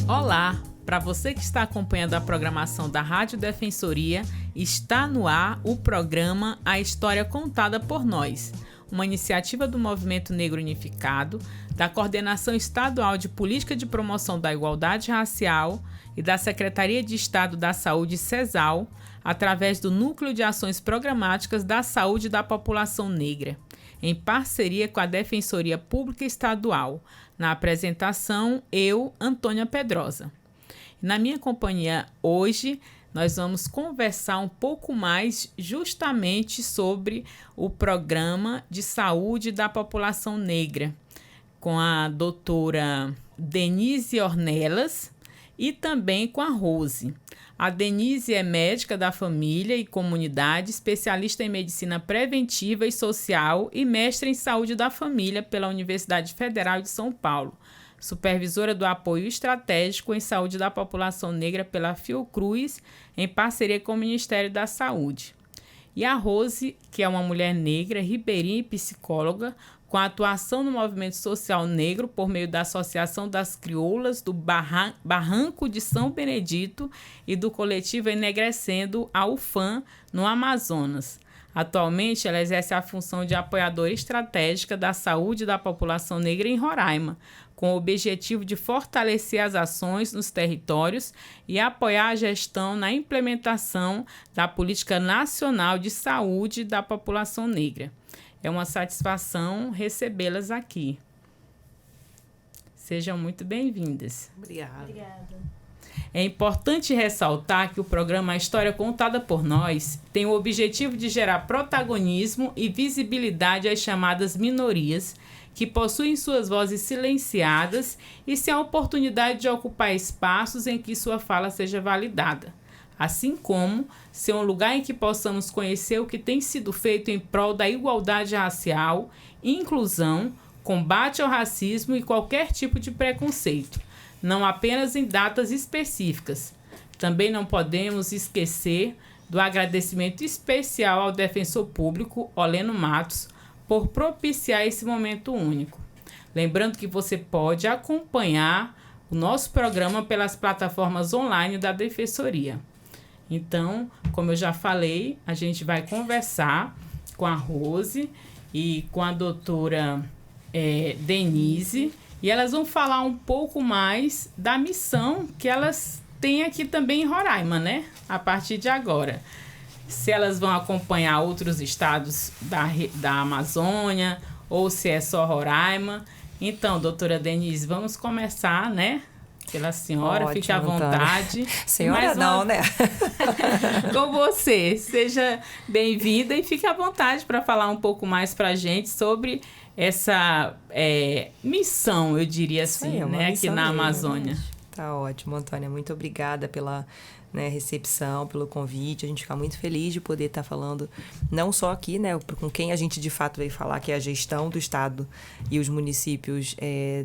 Olá! Para você que está acompanhando a programação da Rádio Defensoria, está no ar o programa A História Contada por Nós, uma iniciativa do Movimento Negro Unificado, da Coordenação Estadual de Política de Promoção da Igualdade Racial e da Secretaria de Estado da Saúde, CESAL, através do Núcleo de Ações Programáticas da Saúde da População Negra, em parceria com a Defensoria Pública Estadual. Na apresentação, eu, Antônia Pedrosa. Na minha companhia hoje, nós vamos conversar um pouco mais justamente sobre o Programa de Saúde da População Negra, com a doutora Denise Ornelas e também com a Rose. A Denise é médica da família e comunidade, especialista em medicina preventiva e social e mestre em saúde da família pela Universidade Federal de São Paulo. Supervisora do apoio estratégico em saúde da população negra pela Fiocruz, em parceria com o Ministério da Saúde. E a Rose, que é uma mulher negra, ribeirinha e psicóloga, com atuação no movimento social negro por meio da Associação das Crioulas do Barranco de São Benedito e do coletivo Enegrecendo a UFAM, no Amazonas. Atualmente, ela exerce a função de apoiadora estratégica da saúde da população negra em Roraima, com o objetivo de fortalecer as ações nos territórios e apoiar a gestão na implementação da Política Nacional de Saúde da População Negra. É uma satisfação recebê-las aqui. Sejam muito bem-vindas. Obrigada. É importante ressaltar que o programa A História Contada por Nós tem o objetivo de gerar protagonismo e visibilidade às chamadas minorias, que possuem suas vozes silenciadas e sem a oportunidade de ocupar espaços em que sua fala seja validada, assim como ser um lugar em que possamos conhecer o que tem sido feito em prol da igualdade racial, inclusão, combate ao racismo e qualquer tipo de preconceito, não apenas em datas específicas. Também não podemos esquecer do agradecimento especial ao defensor público, Oleno Matos, por propiciar esse momento único. Lembrando que você pode acompanhar o nosso programa pelas plataformas online da Defensoria. Então, como eu já falei, a gente vai conversar com a Rose e com a doutora Denise, e elas vão falar um pouco mais da missão que elas têm aqui também em Roraima, né? A partir de agora. Se elas vão acompanhar outros estados da Amazônia ou se é só Roraima. Então, doutora Denise, vamos começar, né? Pela senhora, ótimo, fique à vontade. Senhora não, né? Com você. Seja bem-vinda e fique à vontade para falar um pouco mais para a gente sobre essa missão, eu diria assim, né, aqui na Amazônia. Tá ótimo, Antônia. Muito obrigada pela recepção, pelo convite. A gente fica muito feliz de poder estar falando não só aqui, né, com quem a gente de fato veio falar, que é a gestão do estado e os municípios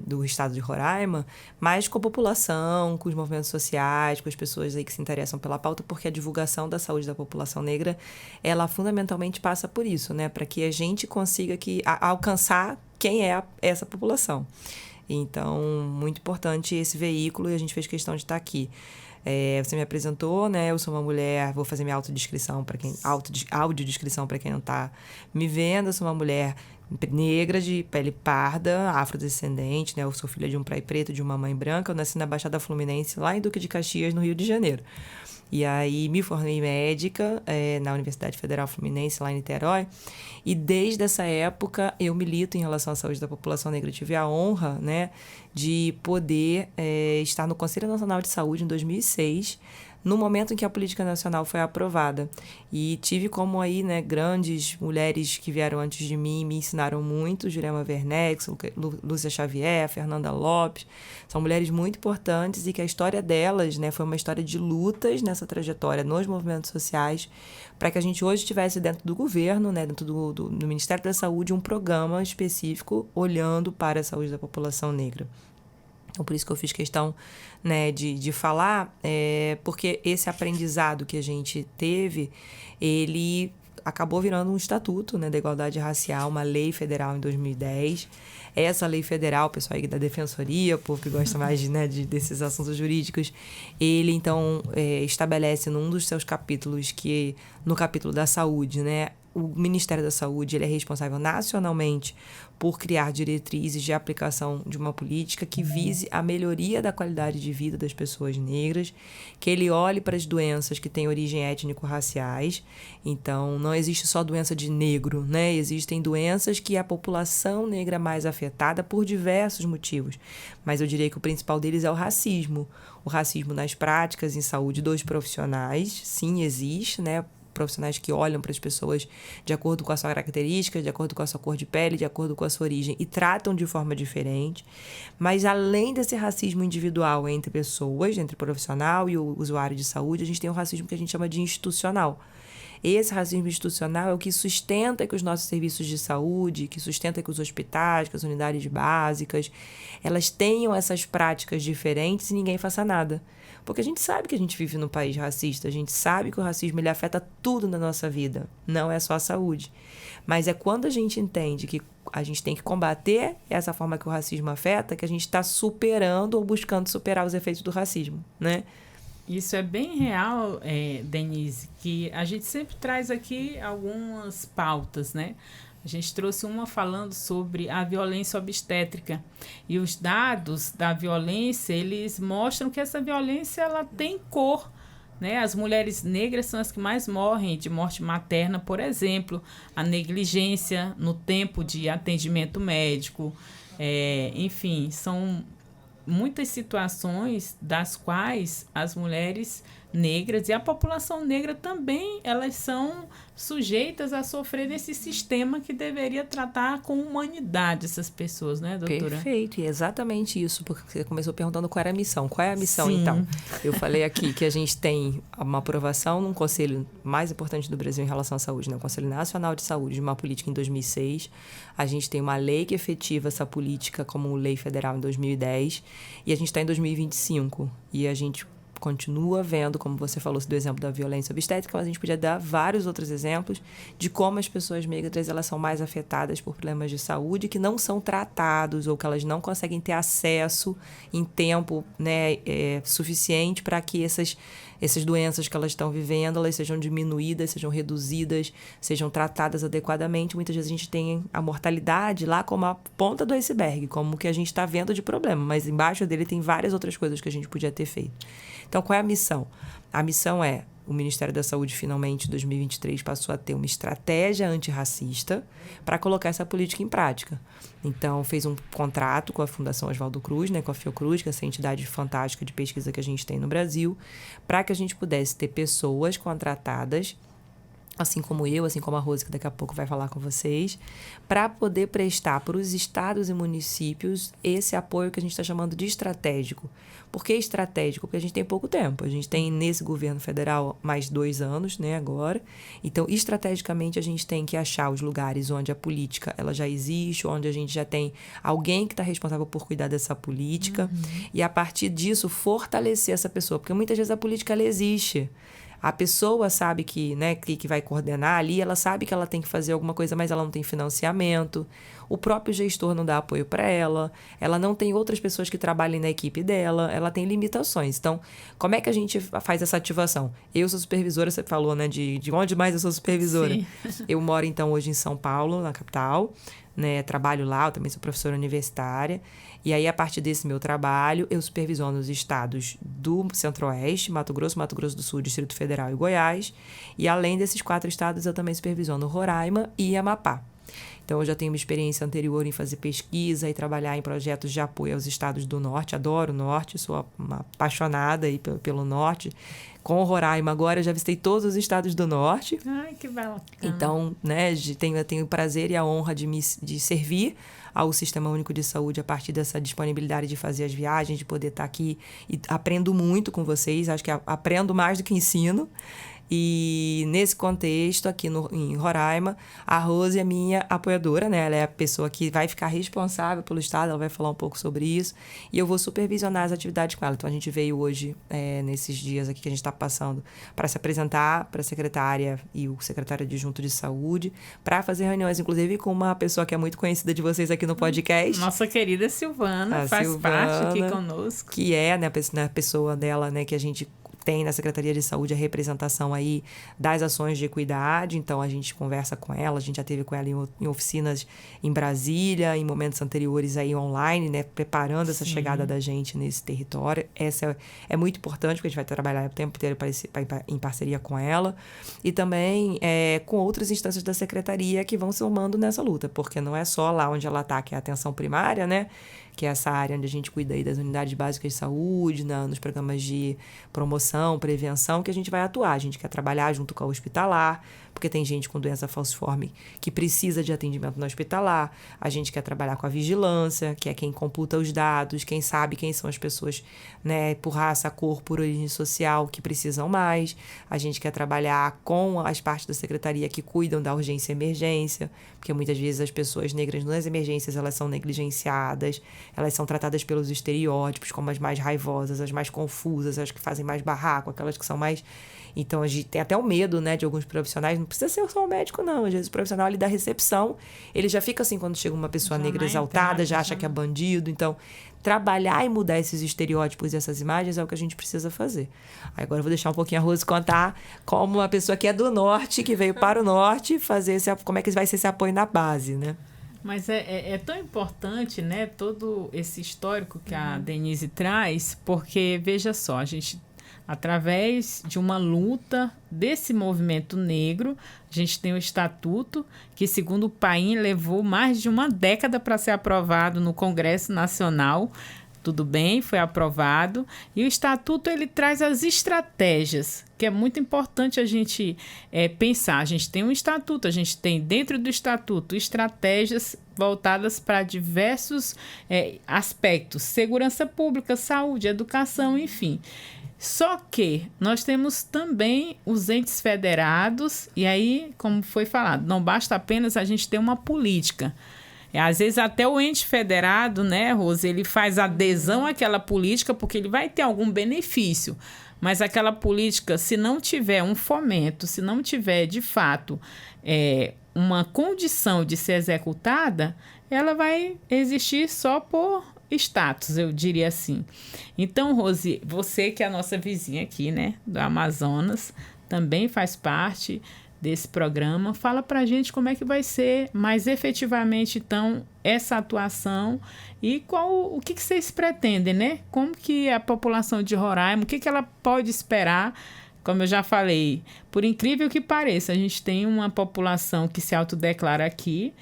do estado de Roraima, mas com a população, com os movimentos sociais, com as pessoas aí que se interessam pela pauta, porque a divulgação da saúde da população negra, ela fundamentalmente passa por isso, né, para que a gente consiga alcançar quem é essa população. Então, muito importante esse veículo e a gente fez questão de estar aqui. Você me apresentou, né? Eu sou uma mulher, vou fazer minha audiodescrição para quem não está me vendo. Eu sou uma mulher negra, de pele parda, afrodescendente, né? Eu sou filha de um pai preto, de uma mãe branca. Eu nasci na Baixada Fluminense, lá em Duque de Caxias, no Rio de Janeiro. E aí me formei médica na Universidade Federal Fluminense, lá em Niterói. E desde essa época eu milito em relação à saúde da população negra. Eu tive a honra, né, de poder estar no Conselho Nacional de Saúde em 2006, no momento em que a política nacional foi aprovada. E tive como aí, né, grandes mulheres que vieram antes de mim, me ensinaram muito, Jurema Werneck, Lúcia Xavier, Fernanda Lopes. São mulheres muito importantes e que a história delas, né, foi uma história de lutas nessa trajetória nos movimentos sociais, para que a gente hoje tivesse dentro do governo, né, dentro do Ministério da Saúde, um programa específico olhando para a saúde da população negra. Então, por isso que eu fiz questão, né, de falar, porque esse aprendizado que a gente teve, ele acabou virando um estatuto, né, da igualdade racial, uma lei federal em 2010. Essa lei federal, o pessoal aí da Defensoria, o povo que gosta mais, né, desses assuntos jurídicos, ele, então, estabelece num dos seus capítulos, que no capítulo da saúde, né, o Ministério da Saúde, ele é responsável nacionalmente por criar diretrizes de aplicação de uma política que vise a melhoria da qualidade de vida das pessoas negras, que ele olhe para as doenças que têm origem étnico-raciais. Então, não existe só doença de negro, né? Existem doenças que a população negra é mais afetada por diversos motivos. Mas eu diria que o principal deles é o racismo. O racismo nas práticas em saúde dos profissionais, sim, existe, né? Profissionais que olham para as pessoas de acordo com a sua característica, de acordo com a sua cor de pele, de acordo com a sua origem e tratam de forma diferente. Mas além desse racismo individual entre pessoas, entre o profissional e o usuário de saúde, a gente tem o racismo que a gente chama de institucional. Esse racismo institucional é o que sustenta que os nossos serviços de saúde, que sustenta que os hospitais, que as unidades básicas, elas tenham essas práticas diferentes e ninguém faça nada. Porque a gente sabe que a gente vive num país racista, a gente sabe que o racismo ele afeta tudo na nossa vida, não é só a saúde. Mas é quando a gente entende que a gente tem que combater essa forma que o racismo afeta, que a gente está superando ou buscando superar os efeitos do racismo, né? Isso é bem real, Denise, que a gente sempre traz aqui algumas pautas, né? A gente trouxe uma falando sobre a violência obstétrica. E os dados da violência, eles mostram que essa violência ela tem cor, né? As mulheres negras são as que mais morrem de morte materna, por exemplo. A negligência no tempo de atendimento médico. Enfim, são muitas situações das quais as mulheres negras e a população negra também, elas são sujeitas a sofrer nesse sistema que deveria tratar com humanidade essas pessoas, né, doutora? Perfeito, e é exatamente isso, porque você começou perguntando qual era a missão. Qual é a missão, Sim. então? Eu falei aqui que a gente tem uma aprovação num conselho mais importante do Brasil em relação à saúde, né? O Conselho Nacional de Saúde, de uma política em 2006. A gente tem uma lei que efetiva essa política como lei federal em 2010, e a gente está em 2025, e a gente continua vendo, como você falou do exemplo da violência obstétrica, mas a gente podia dar vários outros exemplos de como as pessoas negras elas são mais afetadas por problemas de saúde que não são tratados ou que elas não conseguem ter acesso em tempo, né, suficiente para que essas doenças que elas estão vivendo, elas sejam diminuídas, sejam reduzidas, sejam tratadas adequadamente. Muitas vezes a gente tem a mortalidade lá como a ponta do iceberg, como o que a gente está vendo de problema, mas embaixo dele tem várias outras coisas que a gente podia ter feito. Então, qual é a missão? A missão é, o Ministério da Saúde, finalmente, em 2023, passou a ter uma estratégia antirracista para colocar essa política em prática. Então, fez um contrato com a Fundação Oswaldo Cruz, né, com a Fiocruz, que é essa entidade fantástica de pesquisa que a gente tem no Brasil, para que a gente pudesse ter pessoas contratadas, assim como eu, assim como a Rose, que daqui a pouco vai falar com vocês, para poder prestar para os estados e municípios esse apoio que a gente está chamando de estratégico. Por que estratégico? Porque a gente tem pouco tempo. A gente tem, nesse governo federal, mais 2 anos, né, agora. Então, estrategicamente, a gente tem que achar os lugares onde a política ela já existe, onde a gente já tem alguém que está responsável por cuidar dessa política. E, a partir disso, fortalecer essa pessoa. Porque, muitas vezes, a política ela existe. A pessoa sabe que, né, que vai coordenar ali, ela sabe que ela tem que fazer alguma coisa, mas ela não tem financiamento. O próprio gestor não dá apoio para ela não tem outras pessoas que trabalhem na equipe dela, ela tem limitações. Então, como é que a gente faz essa ativação? Eu sou supervisora, você falou, né, de onde mais eu sou supervisora? Sim. Eu moro, então, hoje em São Paulo, na capital, né, trabalho lá, eu também sou professora universitária. E aí, a partir desse meu trabalho, eu supervisiono os estados do Centro-Oeste, Mato Grosso do Sul, Distrito Federal e Goiás. E além desses 4 estados, eu também supervisiono Roraima e Amapá. Então, eu já tenho uma experiência anterior em fazer pesquisa e trabalhar em projetos de apoio aos estados do Norte. Adoro o Norte, sou uma apaixonada aí pelo Norte. Com o Roraima, agora eu já visitei todos os estados do Norte. Ai, que bacana. Então, né, tenho o prazer e a honra de servir ao Sistema Único de Saúde a partir dessa disponibilidade de fazer as viagens, de poder estar aqui. E aprendo muito com vocês, acho que aprendo mais do que ensino. E nesse contexto, aqui em Roraima, a Rose é minha apoiadora, né? Ela é a pessoa que vai ficar responsável pelo Estado, ela vai falar um pouco sobre isso. E eu vou supervisionar as atividades com ela. Então, a gente veio hoje, nesses dias aqui que a gente está passando, para se apresentar para a secretária e o secretário adjunto de saúde, para fazer reuniões, inclusive, com uma pessoa que é muito conhecida de vocês aqui no podcast. Nossa querida Silvana, faz parte aqui conosco. Que é, né, a pessoa dela, né, que a gente tem na Secretaria de Saúde a representação aí das ações de equidade, então a gente conversa com ela, a gente já teve com ela em oficinas em Brasília, em momentos anteriores aí online, né, preparando essa chegada da gente nesse território. Essa é muito importante, porque a gente vai trabalhar o tempo inteiro em parceria com ela, e também com outras instâncias da Secretaria que vão somando nessa luta, porque não é só lá onde ela está, que é a atenção primária, né, que é essa área onde a gente cuida aí das unidades básicas de saúde, nos programas de promoção, prevenção, que a gente vai atuar. A gente quer trabalhar junto com a hospitalar, porque tem gente com doença falciforme que precisa de atendimento no hospitalar. A gente quer trabalhar com a vigilância, que é quem computa os dados, quem sabe quem são as pessoas, né, por raça, cor, por origem social, que precisam mais. A gente quer trabalhar com as partes da secretaria que cuidam da urgência e emergência, porque muitas vezes as pessoas negras nas emergências, elas são negligenciadas, elas são tratadas pelos estereótipos como as mais raivosas, as mais confusas, as que fazem mais barraco, aquelas que são mais... Então, a gente tem até o medo, né, de alguns profissionais. Não precisa ser só o médico, não. Às vezes o profissional ali da recepção, ele já fica assim quando chega uma pessoa negra exaltada, já acha que é bandido. Então, trabalhar e mudar esses estereótipos e essas imagens é o que a gente precisa fazer. Aí agora eu vou deixar um pouquinho a Rose contar como uma pessoa que é do norte, que veio para o norte, como é que vai ser esse apoio na base, né? Mas é tão importante, né, todo esse histórico que a Denise traz, porque, veja só, a gente, através de uma luta desse movimento negro, a gente tem o Estatuto, que, segundo o Paim, levou mais de uma década para ser aprovado no Congresso Nacional. Tudo bem, foi aprovado. E o Estatuto, ele traz as estratégias, que é muito importante a gente pensar. A gente tem um Estatuto, a gente tem dentro do Estatuto estratégias voltadas para diversos aspectos. Segurança pública, saúde, educação, enfim. Só que nós temos também os entes federados, e aí, como foi falado, não basta apenas a gente ter uma política. Às vezes até o ente federado, né, Rose, ele faz adesão àquela política porque ele vai ter algum benefício. Mas aquela política, se não tiver um fomento, se não tiver, de fato, uma condição de ser executada, ela vai existir só por status, eu diria assim. Então, Rose, você que é a nossa vizinha aqui, né, do Amazonas, também faz parte desse programa. Fala pra gente como é que vai ser mais efetivamente, então, essa atuação e o que vocês pretendem, né? Como que a população de Roraima, o que ela pode esperar? Como eu já falei, por incrível que pareça, a gente tem uma população que se autodeclara aqui,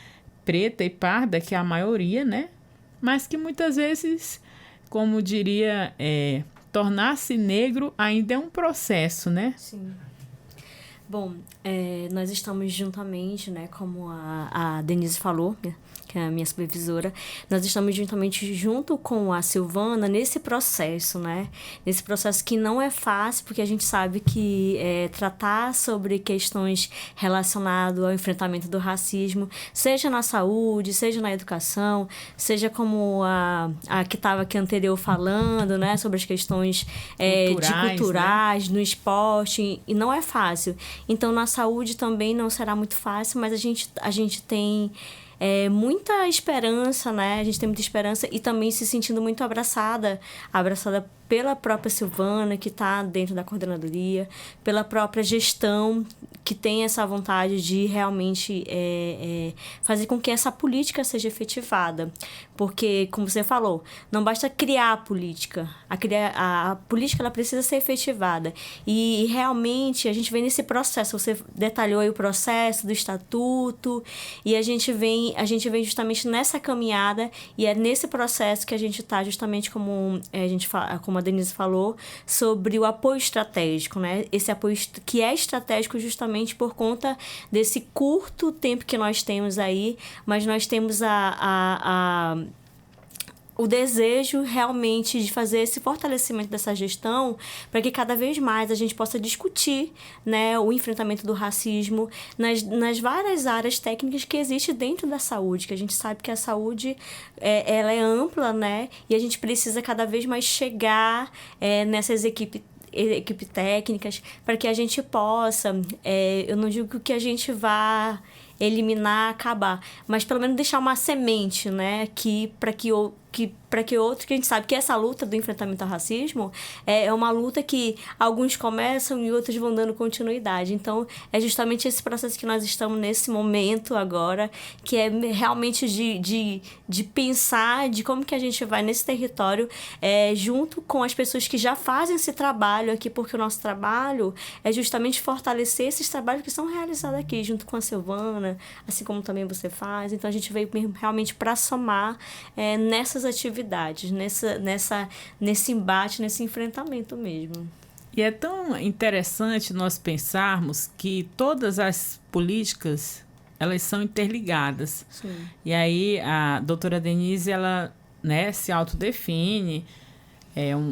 preta e parda, que é a maioria, né? Mas que muitas vezes, como diria, tornar-se negro ainda é um processo, né? Sim. Bom, nós estamos juntamente, né, como a Denise falou, que é a minha supervisora, nós estamos juntamente junto com a Silvana nesse processo, né? Nesse processo que não é fácil, porque a gente sabe que tratar sobre questões relacionadas ao enfrentamento do racismo, seja na saúde, seja na educação, seja como a que estava aqui anterior falando, né? Sobre as questões culturais, né? No esporte, e não é fácil. Então, na saúde também não será muito fácil, mas a gente tem muita esperança, né? A gente tem muita esperança e também se sentindo muito abraçada pela própria Silvana, que está dentro da coordenadoria, pela própria gestão, que tem essa vontade de realmente fazer com que essa política seja efetivada. Porque, como você falou, não basta criar a política. A política ela precisa ser efetivada. E realmente a gente vem nesse processo. Você detalhou aí o processo do estatuto, e a gente vem justamente nessa caminhada, e é nesse processo que a gente está justamente como a Denise falou, sobre o apoio estratégico, né? Esse apoio que é estratégico justamente por conta desse curto tempo que nós temos aí, mas nós temos o desejo realmente de fazer esse fortalecimento dessa gestão para que cada vez mais a gente possa discutir, né, o enfrentamento do racismo nas várias áreas técnicas que existem dentro da saúde, que a gente sabe que a saúde ela é ampla, né, e a gente precisa cada vez mais chegar nessas equipes técnicas para que a gente possa, eu não digo que a gente vá eliminar, acabar, mas pelo menos deixar uma semente, né, para que outro, que a gente sabe que essa luta do enfrentamento ao racismo é uma luta que alguns começam e outros vão dando continuidade. Então, é justamente esse processo que nós estamos nesse momento agora, que é realmente de pensar de como que a gente vai nesse território junto com as pessoas que já fazem esse trabalho aqui, porque o nosso trabalho é justamente fortalecer esses trabalhos que são realizados aqui, junto com a Silvana, assim como também você faz. Então, a gente veio realmente para somar nessas atividades, nesse embate, nesse enfrentamento mesmo. E é tão interessante nós pensarmos que todas as políticas, elas são interligadas. Sim. E aí a doutora Denise, ela, né, se autodefine,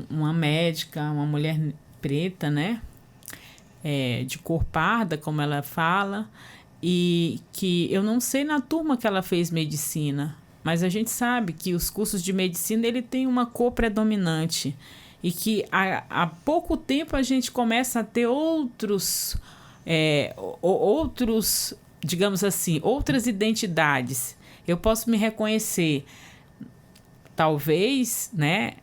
uma médica, uma mulher preta, né, de cor parda, como ela fala, e que eu não sei na turma que ela fez medicina, mas a gente sabe que os cursos de medicina ele tem uma cor predominante e que há pouco tempo a gente começa a ter outros, digamos assim, outras identidades. Eu posso me reconhecer, talvez, né,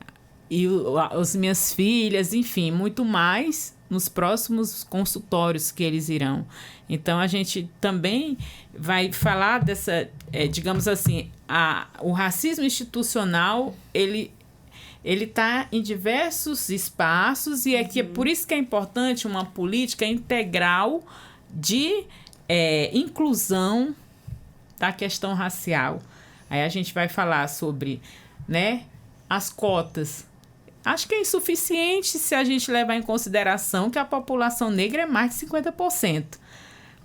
e as minhas filhas, enfim, muito mais nos próximos consultórios que eles irão. Então, a gente também vai falar dessa, digamos assim, o racismo institucional, ele está em diversos espaços e é por isso que é importante uma política integral de inclusão da questão racial. Aí a gente vai falar sobre, né, as cotas. Acho que é insuficiente se a gente levar em consideração que a população negra é mais de 50%.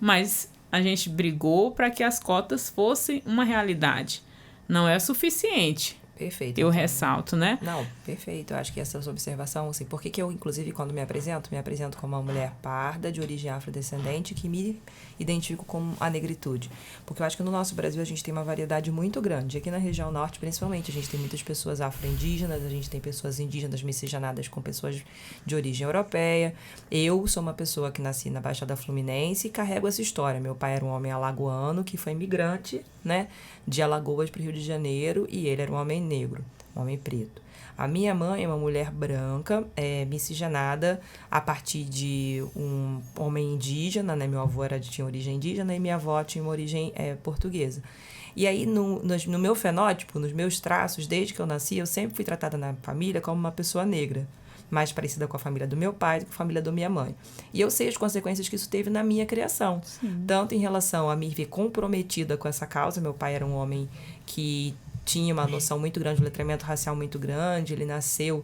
Mas a gente brigou para que as cotas fossem uma realidade. Não é suficiente. Perfeito. Eu ressalto, né? Não, perfeito. Eu acho que essa sua observação, assim, por que eu, inclusive, quando me apresento como uma mulher parda, de origem afrodescendente, que me identifico com a negritude. Porque eu acho que no nosso Brasil a gente tem uma variedade muito grande. Aqui na região norte, principalmente, a gente tem muitas pessoas afro-indígenas, a gente tem pessoas indígenas miscigenadas com pessoas de origem europeia. Eu sou uma pessoa que nasci na Baixada Fluminense e carrego essa história. Meu pai era um homem alagoano que foi imigrante, né, de Alagoas para o Rio de Janeiro, e ele era um homem negro, um homem preto. A minha mãe é uma mulher branca, miscigenada a partir de um homem indígena, né? Meu avô tinha origem indígena e minha avó tinha uma origem portuguesa. E aí, no meu fenótipo, nos meus traços, desde que eu nasci, eu sempre fui tratada na família como uma pessoa negra, mais parecida com a família do meu pai do que com a família da minha mãe. E eu sei as consequências que isso teve na minha criação. Sim. Tanto em relação a me ver comprometida com essa causa. Meu pai era um homem que tinha uma noção muito grande, um letramento racial muito grande. Ele nasceu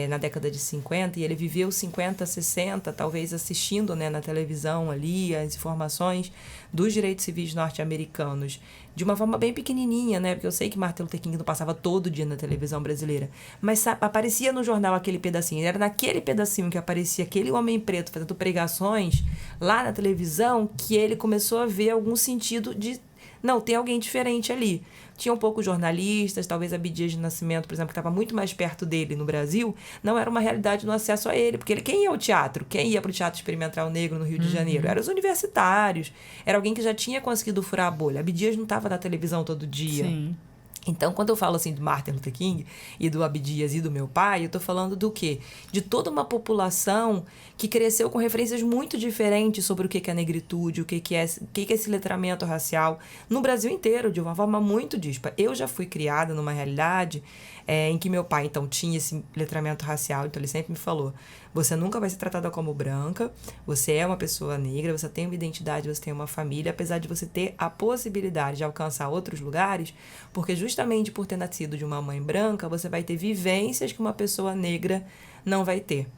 na década de 50 e ele viveu 50, 60, talvez assistindo, né, na televisão ali as informações dos direitos civis norte-americanos de uma forma bem pequenininha, né? Porque eu sei que Martin Luther King não passava todo dia na televisão brasileira, mas aparecia no jornal aquele pedacinho. Era naquele pedacinho que aparecia aquele homem preto fazendo pregações lá na televisão que ele começou a ver algum sentido de... Não, tem alguém diferente ali. Tinha um pouco jornalistas, talvez Abdias de Nascimento, por exemplo, que estava muito mais perto dele no Brasil, não era uma realidade no acesso a ele, porque quem ia ao teatro? Quem ia para o Teatro Experimental Negro no Rio de Janeiro? Eram os universitários, era alguém que já tinha conseguido furar a bolha. Abdias não estava na televisão todo dia. Sim. Então, quando eu falo assim do Martin Luther King e do Abdias e do meu pai, eu estou falando do quê? De toda uma população que cresceu com referências muito diferentes sobre o que é negritude, o que é esse letramento racial, no Brasil inteiro, de uma forma muito díspara. Eu já fui criada numa realidade em que meu pai, então, tinha esse letramento racial, então ele sempre me falou: você nunca vai ser tratada como branca, você é uma pessoa negra, você tem uma identidade, você tem uma família, apesar de você ter a possibilidade de alcançar outros lugares, porque justamente por ter nascido de uma mãe branca, você vai ter vivências que uma pessoa negra não vai ter.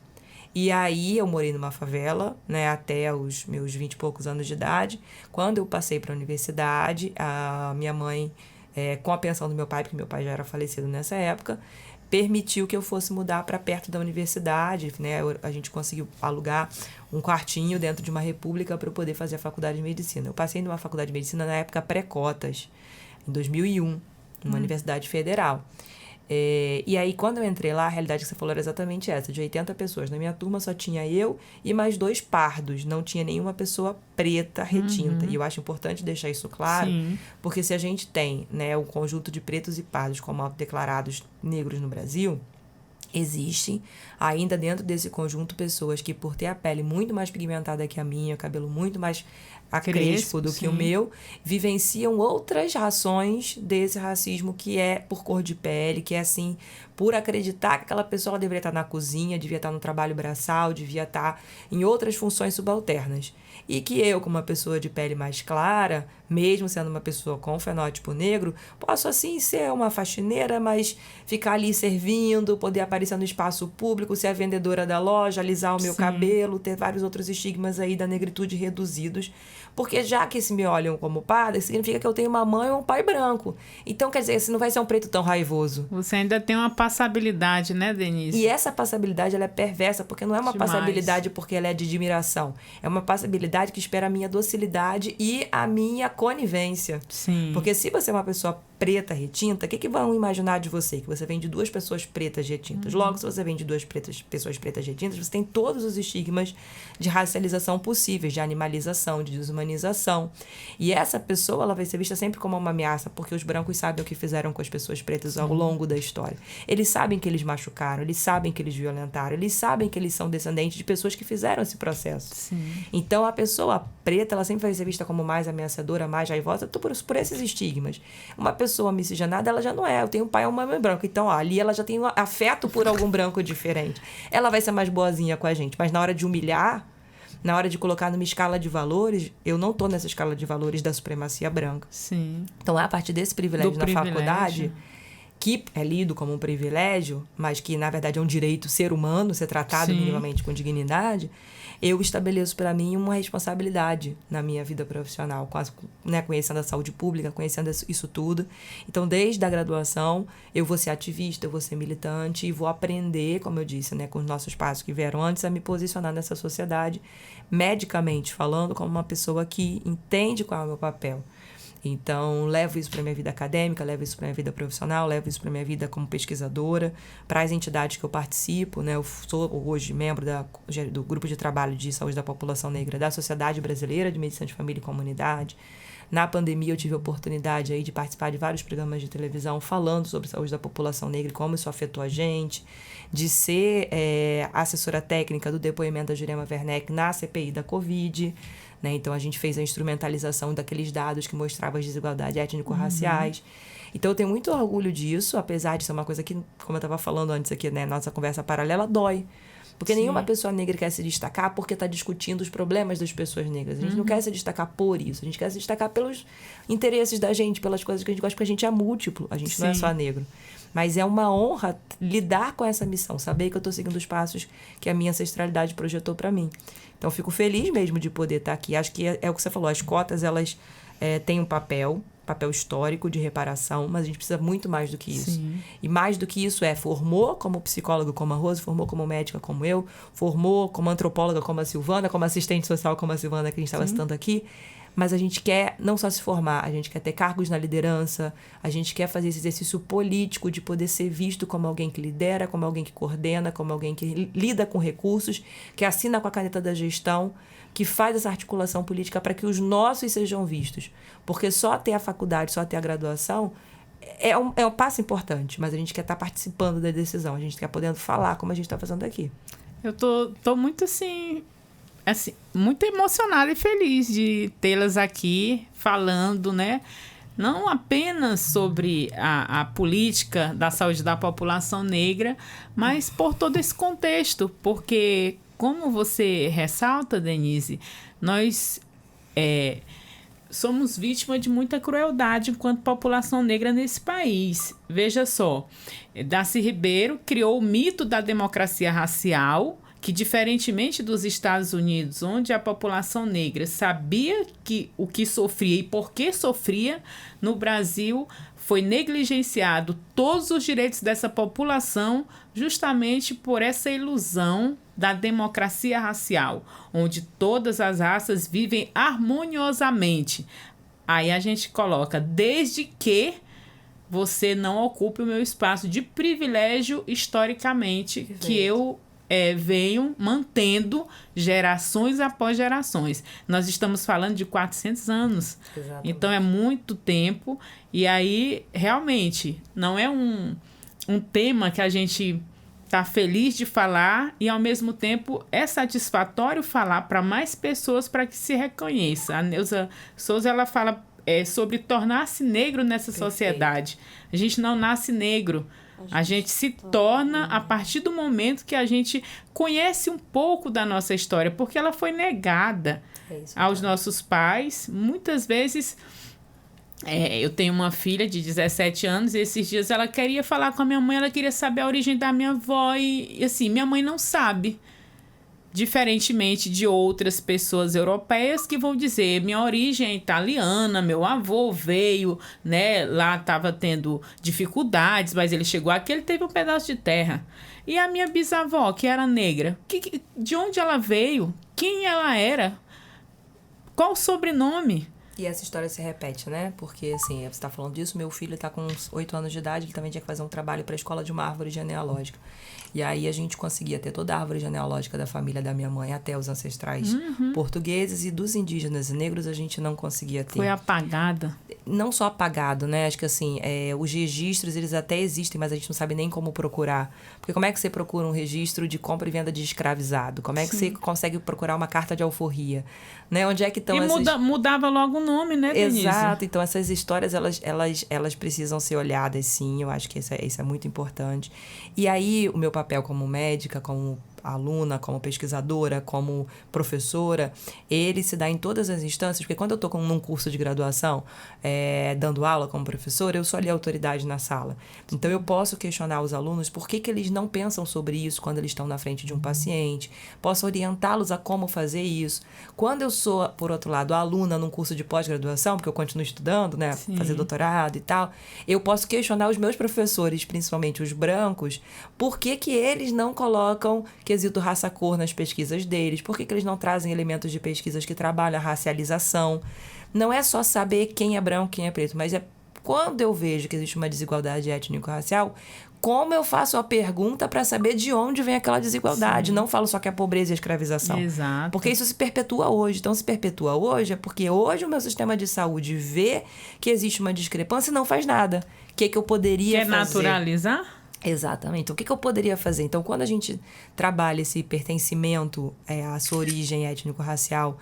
E aí eu morei numa favela, né, até os meus 20 e poucos anos de idade. Quando eu passei para a universidade, a minha mãe com a pensão do meu pai, porque meu pai já era falecido nessa época, permitiu que eu fosse mudar para perto da universidade, né? A gente conseguiu alugar um quartinho dentro de uma república para eu poder fazer a faculdade de medicina. Eu passei numa faculdade de medicina na época pré-cotas, em 2001, numa universidade federal. E aí, quando eu entrei lá, a realidade que você falou era exatamente essa, de 80 pessoas. Na minha turma só tinha eu e mais 2 pardos, não tinha nenhuma pessoa preta retinta. E eu acho importante deixar isso claro, porque se a gente tem, né, um conjunto de pretos e pardos como autodeclarados negros no Brasil, existem ainda dentro desse conjunto pessoas que, por ter a pele muito mais pigmentada que a minha, o cabelo muito mais crespo do que o meu, vivenciam outras rações desse racismo, que é por cor de pele, que é assim, por acreditar que aquela pessoa deveria estar na cozinha, devia estar no trabalho braçal, devia estar em outras funções subalternas. E que eu, como uma pessoa de pele mais clara, mesmo sendo uma pessoa com fenótipo negro, posso assim ser uma faxineira, mas ficar ali servindo, poder aparecer no espaço público, ser a vendedora da loja, alisar o meu cabelo, ter vários outros estigmas aí da negritude reduzidos. Porque já que se me olham como parda, significa que eu tenho uma mãe ou um pai branco. Então, quer dizer, esse não vai ser um preto tão raivoso. Você ainda tem uma passabilidade, né, Denise? E essa passabilidade, ela é perversa, porque não é uma passabilidade porque ela é de admiração. É uma passabilidade que espera a minha docilidade e a minha conivência. Sim. Porque se você é uma pessoa preta retinta, o que vão imaginar de você? Que você vem de 2 pessoas pretas retintas. Logo, se você vem de 2 pessoas pretas retintas, você tem todos os estigmas de racialização possíveis, de animalização, de desumanização. E essa pessoa, ela vai ser vista sempre como uma ameaça, porque os brancos sabem o que fizeram com as pessoas pretas ao longo da história. Eles sabem que eles machucaram, eles sabem que eles violentaram, eles sabem que eles são descendentes de pessoas que fizeram esse processo. Sim. Então, a pessoa preta, ela sempre vai ser vista como mais ameaçadora, mais raivosa, por esses estigmas. Uma pessoa miscigenada, ela já não é. Eu tenho um pai e uma mãe branca. Então, ali ela já tem um afeto por algum branco diferente. Ela vai ser mais boazinha com a gente. Mas na hora de humilhar, na hora de colocar numa escala de valores, eu não estou nessa escala de valores da supremacia branca. Sim. Então, a partir desse privilégio na faculdade, que é lido como um privilégio, mas que, na verdade, é um direito ser humano, ser tratado minimamente com dignidade, eu estabeleço para mim uma responsabilidade na minha vida profissional, conhecendo a saúde pública, conhecendo isso tudo. Então, desde a graduação, eu vou ser ativista, eu vou ser militante e vou aprender, como eu disse, né, com os nossos pais que vieram antes, a me posicionar nessa sociedade, medicamente falando, como uma pessoa que entende qual é o meu papel. Então, levo isso para a minha vida acadêmica, levo isso para a minha vida profissional, levo isso para a minha vida como pesquisadora, para as entidades que eu participo, né? Eu sou hoje membro do Grupo de Trabalho de Saúde da População Negra da Sociedade Brasileira de Medicina de Família e Comunidade. Na pandemia, eu tive a oportunidade aí de participar de vários programas de televisão falando sobre saúde da população negra e como isso afetou a gente, de ser assessora técnica do depoimento da Jurema Werneck na CPI da Covid. Né? Então, a gente fez a instrumentalização daqueles dados que mostravam as desigualdades étnico-raciais. Então, eu tenho muito orgulho disso, apesar de ser uma coisa que, como eu estava falando antes aqui, né, nossa conversa paralela, dói. Porque nenhuma pessoa negra quer se destacar porque está discutindo os problemas das pessoas negras. A gente não quer se destacar por isso. A gente quer se destacar pelos interesses da gente, pelas coisas que a gente gosta, porque a gente é múltiplo. A gente não é só negro. Mas é uma honra lidar com essa missão, saber que eu estou seguindo os passos que a minha ancestralidade projetou para mim. Então, eu fico feliz mesmo de poder estar aqui. Acho que é o que você falou, as cotas, elas têm um papel histórico de reparação, mas a gente precisa muito mais do que isso. Sim. E mais do que isso formou como psicóloga como a Rose, formou como médica como eu, formou como antropóloga como a Silvana, como assistente social como a Silvana que a gente estava citando aqui. Mas a gente quer não só se formar, a gente quer ter cargos na liderança, a gente quer fazer esse exercício político de poder ser visto como alguém que lidera, como alguém que coordena, como alguém que lida com recursos, que assina com a caneta da gestão, que faz essa articulação política para que os nossos sejam vistos. Porque só ter a faculdade, só ter a graduação é um passo importante, mas a gente quer estar participando da decisão, a gente quer podendo falar como a gente está fazendo aqui. Eu tô muito assim, muito emocionada e feliz de tê-las aqui falando, né? Não apenas sobre a política da saúde da população negra, mas por todo esse contexto, porque, como você ressalta, Denise, nós somos vítimas de muita crueldade enquanto população negra nesse país. Veja só, Darcy Ribeiro criou o mito da democracia racial, que, diferentemente dos Estados Unidos, onde a população negra sabia o que sofria e por que sofria, no Brasil foi negligenciado todos os direitos dessa população justamente por essa ilusão da democracia racial, onde todas as raças vivem harmoniosamente. Aí a gente coloca, desde que você não ocupe o meu espaço de privilégio historicamente, que eu venho mantendo gerações após gerações. Nós estamos falando de 400 anos. Exatamente. Então, é muito tempo. E aí, realmente, não é um tema que a gente está feliz de falar e, ao mesmo tempo, é satisfatório falar para mais pessoas para que se reconheça. A Neuza Souza, ela fala sobre tornar-se negro nessa sociedade. A gente não nasce negro. A gente se torna a partir do momento que a gente conhece um pouco da nossa história, porque ela foi negada aos nossos pais. Muitas vezes, eu tenho uma filha de 17 anos e esses dias ela queria falar com a minha mãe, ela queria saber a origem da minha avó e assim, minha mãe não sabe. Diferentemente de outras pessoas europeias que vão dizer, minha origem é italiana, meu avô veio, né, lá estava tendo dificuldades, mas ele chegou aqui, ele teve um pedaço de terra. E a minha bisavó, que era negra, de onde ela veio? Quem ela era? Qual o sobrenome? E essa história se repete, né? Porque, assim, você está falando disso, meu filho está com uns 8 anos de idade, ele também tinha que fazer um trabalho para a escola de uma árvore genealógica. E aí a gente conseguia ter toda a árvore genealógica da família da minha mãe, até os ancestrais portugueses, e dos indígenas e negros a gente não conseguia ter. Foi apagada. Não só apagado, né? Acho que, assim, os registros, eles até existem, mas a gente não sabe nem como procurar. Porque como é que você procura um registro de compra e venda de escravizado? Como é que você consegue procurar uma carta de alforria? Né? Onde é que estão essas... mudava logo o nome, né, Denise? Exato. Então, essas histórias, elas precisam ser olhadas, sim. Eu acho que isso é muito importante. E aí, o meu papel como médica, como aluna, como pesquisadora, como professora, ele se dá em todas as instâncias, porque quando eu estou num curso de graduação, dando aula como professora, eu sou ali a autoridade na sala. Então, eu posso questionar os alunos por que eles não pensam sobre isso quando eles estão na frente de um paciente, posso orientá-los a como fazer isso. Quando eu sou, por outro lado, aluna num curso de pós-graduação, porque eu continuo estudando, né, fazer doutorado e tal, eu posso questionar os meus professores, principalmente os brancos, por que eles não colocam quesito raça-cor nas pesquisas deles, por que eles não trazem elementos de pesquisas que trabalham a racialização. Não é só saber quem é branco, quem é preto, mas quando eu vejo que existe uma desigualdade étnico-racial, como eu faço a pergunta para saber de onde vem aquela desigualdade. Não falo só que é a pobreza e a escravização. Exato. Porque isso se perpetua hoje. Então, se perpetua hoje é porque hoje o meu sistema de saúde vê que existe uma discrepância e não faz nada. O que eu poderia fazer? Quer naturalizar? Exatamente. Então, o que eu poderia fazer? Então, quando a gente trabalha esse pertencimento à sua origem étnico-racial,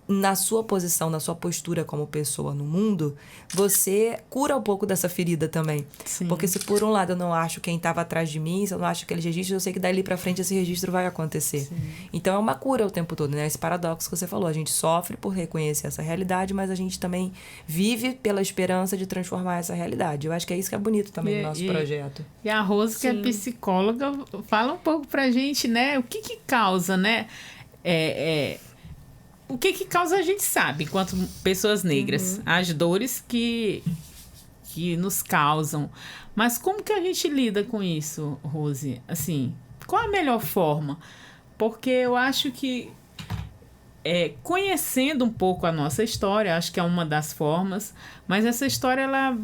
na sua posição, na sua postura como pessoa no mundo, você cura um pouco dessa ferida também. Sim. Porque se por um lado eu não acho quem estava atrás de mim, se eu não acho aqueles registros, eu sei que dali para frente esse registro vai acontecer. Sim. Então é uma cura o tempo todo, né? Esse paradoxo que você falou, a gente sofre por reconhecer essa realidade, mas a gente também vive pela esperança de transformar essa realidade. Eu acho que é isso que é bonito também no nosso projeto. E a Rose, que é psicóloga, fala um pouco pra gente, né? O que causa, né? O que causa a gente sabe, enquanto pessoas negras, as dores que nos causam. Mas como que a gente lida com isso, Rose? Assim, qual a melhor forma? Porque eu acho que conhecendo um pouco a nossa história, acho que é uma das formas, mas essa história ela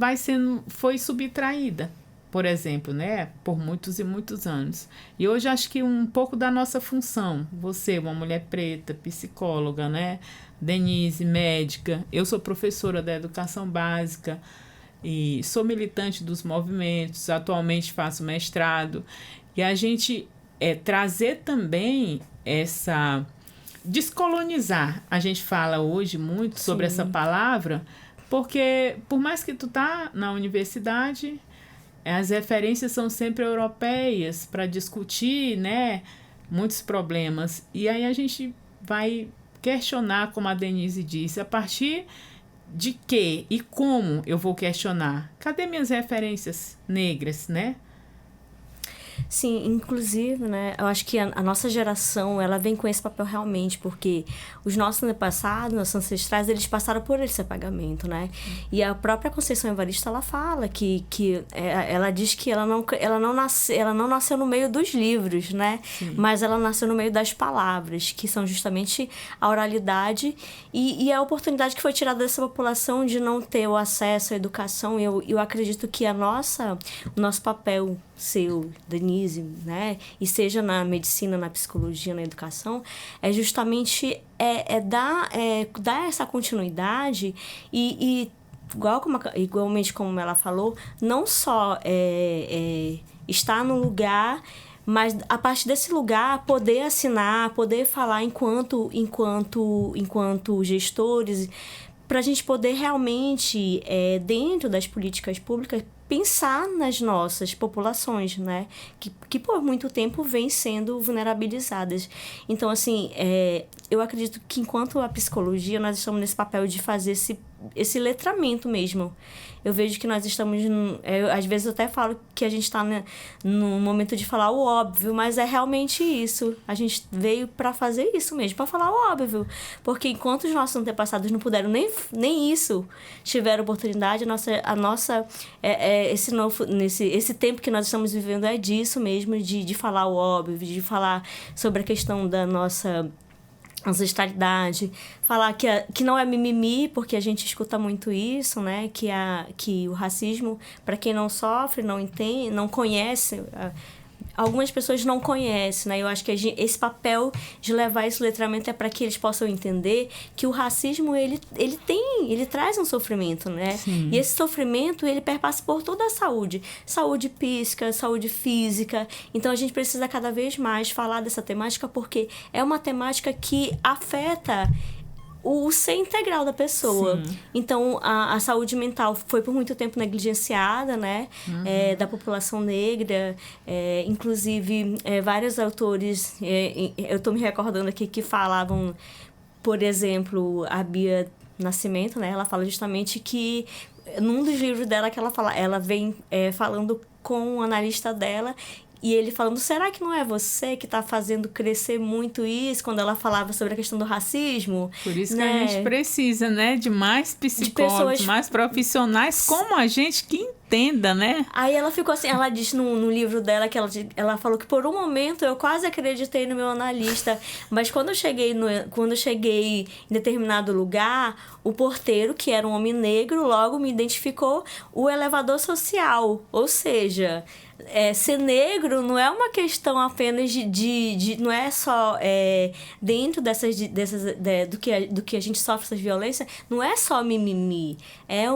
foi subtraída, por exemplo, né, por muitos e muitos anos. E hoje acho que um pouco da nossa função, você, uma mulher preta, psicóloga, né, Denise, médica, eu sou professora da educação básica e sou militante dos movimentos, atualmente faço mestrado, e a gente trazer também essa... descolonizar, a gente fala hoje muito sobre essa palavra, porque por mais que tu tá na universidade... as referências são sempre europeias para discutir, né, muitos problemas. E aí a gente vai questionar, como a Denise disse, a partir de que e como eu vou questionar? Cadê minhas referências negras, né? Sim, inclusive, né, eu acho que a nossa geração, ela vem com esse papel realmente, porque os nossos antepassados, nossos ancestrais, eles passaram por esse apagamento, né? E a própria Conceição Evaristo, ela fala ela diz que ela não nasceu no meio dos livros, né? Sim. Mas ela nasceu no meio das palavras, que são justamente a oralidade e a oportunidade que foi tirada dessa população de não ter o acesso à educação. Eu acredito que o nosso papel, seu, Denise, né, e seja na medicina, na psicologia, na educação, é justamente dar essa continuidade e igualmente como ela falou, não só estar no lugar, mas a partir desse lugar poder assinar, poder falar enquanto gestores, para a gente poder realmente, dentro das políticas públicas, pensar nas nossas populações, né? Que por muito tempo vêm sendo vulnerabilizadas. Então, assim, eu acredito que enquanto a psicologia, nós estamos nesse papel de fazer esse letramento mesmo. Eu vejo que nós estamos... às vezes eu até falo que a gente está no momento de falar o óbvio, mas é realmente isso. A gente veio para fazer isso mesmo, para falar o óbvio. Porque enquanto os nossos antepassados não puderam nem isso, tiveram oportunidade, esse tempo que nós estamos vivendo é disso mesmo, de falar o óbvio, de falar sobre a questão da nossa ancestralidade, falar que não é mimimi, porque a gente escuta muito isso, né? Que o racismo, para quem não sofre, não entende, não conhece, algumas pessoas não conhecem, né? Eu acho que esse papel de levar esse letramento é para que eles possam entender que o racismo, ele traz um sofrimento, né? Sim. E esse sofrimento, ele perpassa por toda a saúde psíquica, saúde física. Então, a gente precisa cada vez mais falar dessa temática, porque é uma temática que afeta o ser integral da pessoa. Sim. Então, a saúde mental foi por muito tempo negligenciada, né? Uhum. Da população negra. Inclusive, vários autores, eu estou me recordando aqui, que falavam, por exemplo, a Bia Nascimento, né? Ela fala justamente que, num dos livros dela, que ela vem falando com o analista dela, e ele falando, será que não é você que está fazendo crescer muito isso, quando ela falava sobre a questão do racismo? Por isso, né, que a gente precisa, né, de mais psicólogos, mais profissionais como a gente que entenda, né? Aí ela ficou assim, ela disse no livro dela, que ela falou que por um momento eu quase acreditei no meu analista, mas quando eu cheguei em determinado lugar, o porteiro, que era um homem negro, logo me identificou o elevador social, ou seja... ser negro não é uma questão apenas de não é só dentro do que a gente sofre essas violências, não é só mimimi,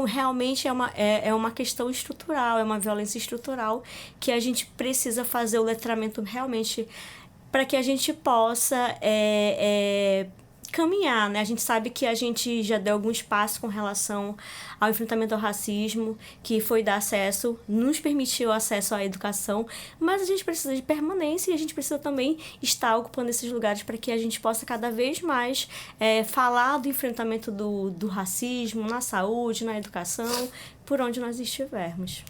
realmente é uma questão estrutural, é uma violência estrutural que a gente precisa fazer o letramento realmente para que a gente possa caminhar, né? A gente sabe que a gente já deu alguns passos com relação ao enfrentamento ao racismo, que foi dar acesso, nos permitiu acesso à educação, mas a gente precisa de permanência e a gente precisa também estar ocupando esses lugares para que a gente possa cada vez mais falar do enfrentamento do racismo na saúde, na educação, por onde nós estivermos.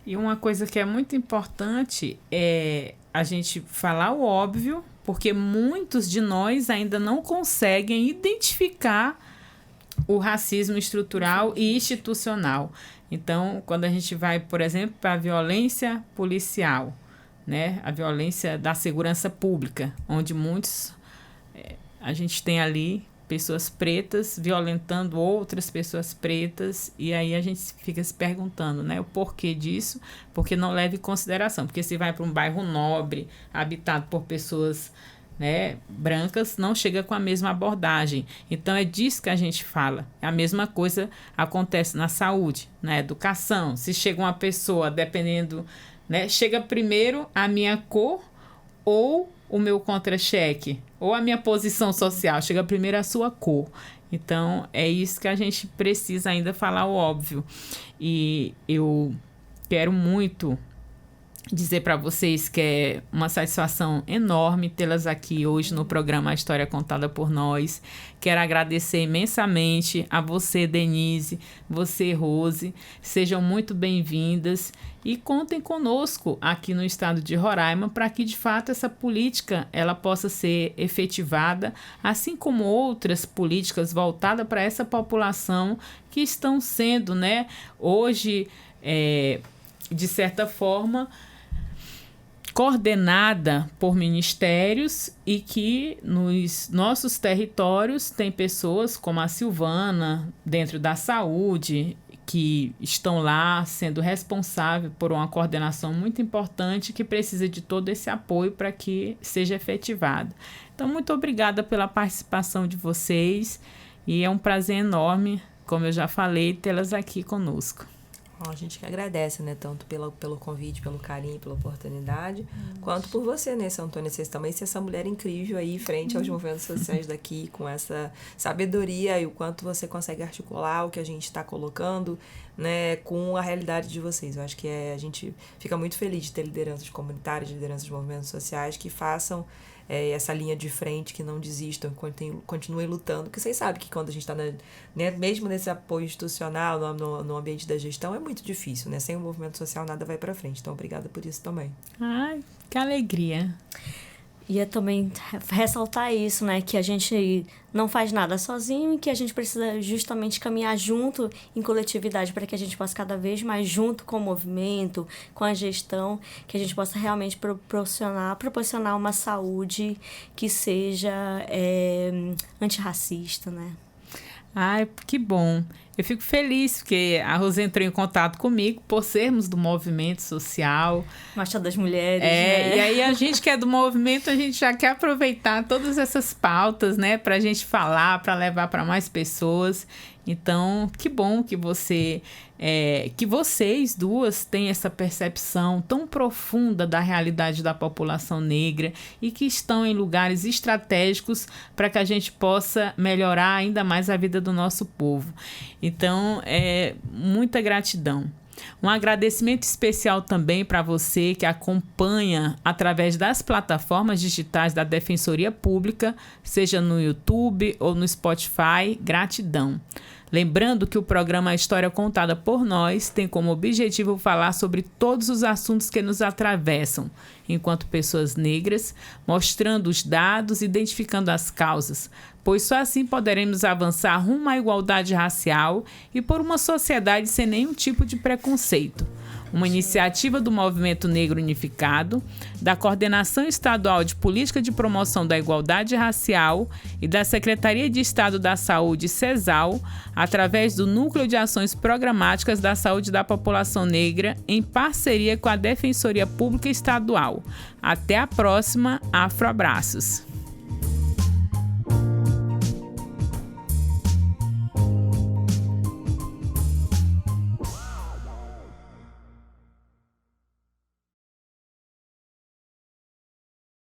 E uma coisa que é muito importante é a gente falar o óbvio, porque muitos de nós ainda não conseguem identificar o racismo estrutural e institucional. Então, quando a gente vai, por exemplo, para a violência policial, né, a violência da segurança pública, onde a gente tem ali pessoas pretas violentando outras pessoas pretas, e aí a gente fica se perguntando, né, o porquê disso, porque não leva em consideração, porque se vai para um bairro nobre, habitado por pessoas, né, brancas, não chega com a mesma abordagem. Então é disso que a gente fala. A mesma coisa acontece na saúde, na educação. Se chega uma pessoa, dependendo, né, chega primeiro a minha cor ou o meu contra-cheque, ou a minha posição social, chega primeiro a sua cor. Então, é isso que a gente precisa ainda falar o óbvio. E eu quero muito dizer para vocês que é uma satisfação enorme tê-las aqui hoje no programa A História Contada por Nós. Quero agradecer imensamente a você, Denise, você, Rose. Sejam muito bem-vindas e contem conosco aqui no estado de Roraima para que, de fato, essa política ela possa ser efetivada, assim como outras políticas voltadas para essa população que estão sendo, né, hoje, de certa forma, coordenada por ministérios e que nos nossos territórios tem pessoas como a Silvana, dentro da saúde, que estão lá sendo responsáveis por uma coordenação muito importante que precisa de todo esse apoio para que seja efetivado. Então, muito obrigada pela participação de vocês e é um prazer enorme, como eu já falei, tê-las aqui conosco. A gente que agradece, né? Tanto pelo convite, pelo carinho, pela oportunidade, quanto por você, né, Seu Antônio? Vocês também ser essa mulher incrível aí, frente aos movimentos sociais daqui, com essa sabedoria e o quanto você consegue articular o que a gente está colocando, né, com a realidade de vocês. Eu acho que a gente fica muito feliz de ter lideranças comunitárias, lideranças de movimentos sociais que façam essa linha de frente, que não desistam, continuem lutando, porque vocês sabem que quando a gente está, né, mesmo nesse apoio institucional, no ambiente da gestão, é muito difícil, né? Sem o movimento social nada vai para frente. Então, obrigada por isso também. Ai, que alegria. E também ressaltar isso, né? Que a gente não faz nada sozinho e que a gente precisa justamente caminhar junto em coletividade para que a gente possa cada vez mais junto com o movimento, com a gestão, que a gente possa realmente proporcionar uma saúde que seja antirracista, né? Ai, que bom. Eu fico feliz porque a Rose entrou em contato comigo por sermos do movimento social. Marcha das Mulheres, né? E aí a gente que é do movimento, a gente já quer aproveitar todas essas pautas, né? Pra gente falar, pra levar para mais pessoas. Então, que bom que que vocês duas têm essa percepção tão profunda da realidade da população negra e que estão em lugares estratégicos para que a gente possa melhorar ainda mais a vida do nosso povo. Então, muita gratidão. Um agradecimento especial também para você que acompanha através das plataformas digitais da Defensoria Pública, seja no YouTube ou no Spotify. Gratidão. Lembrando que o programa História Contada por Nós tem como objetivo falar sobre todos os assuntos que nos atravessam, enquanto pessoas negras, mostrando os dados, identificando as causas, pois só assim poderemos avançar rumo à igualdade racial e por uma sociedade sem nenhum tipo de preconceito. Uma iniciativa do Movimento Negro Unificado, da Coordenação Estadual de Política de Promoção da Igualdade Racial e da Secretaria de Estado da Saúde, CESAL, através do Núcleo de Ações Programáticas da Saúde da População Negra, em parceria com a Defensoria Pública Estadual. Até a próxima. Afroabraços.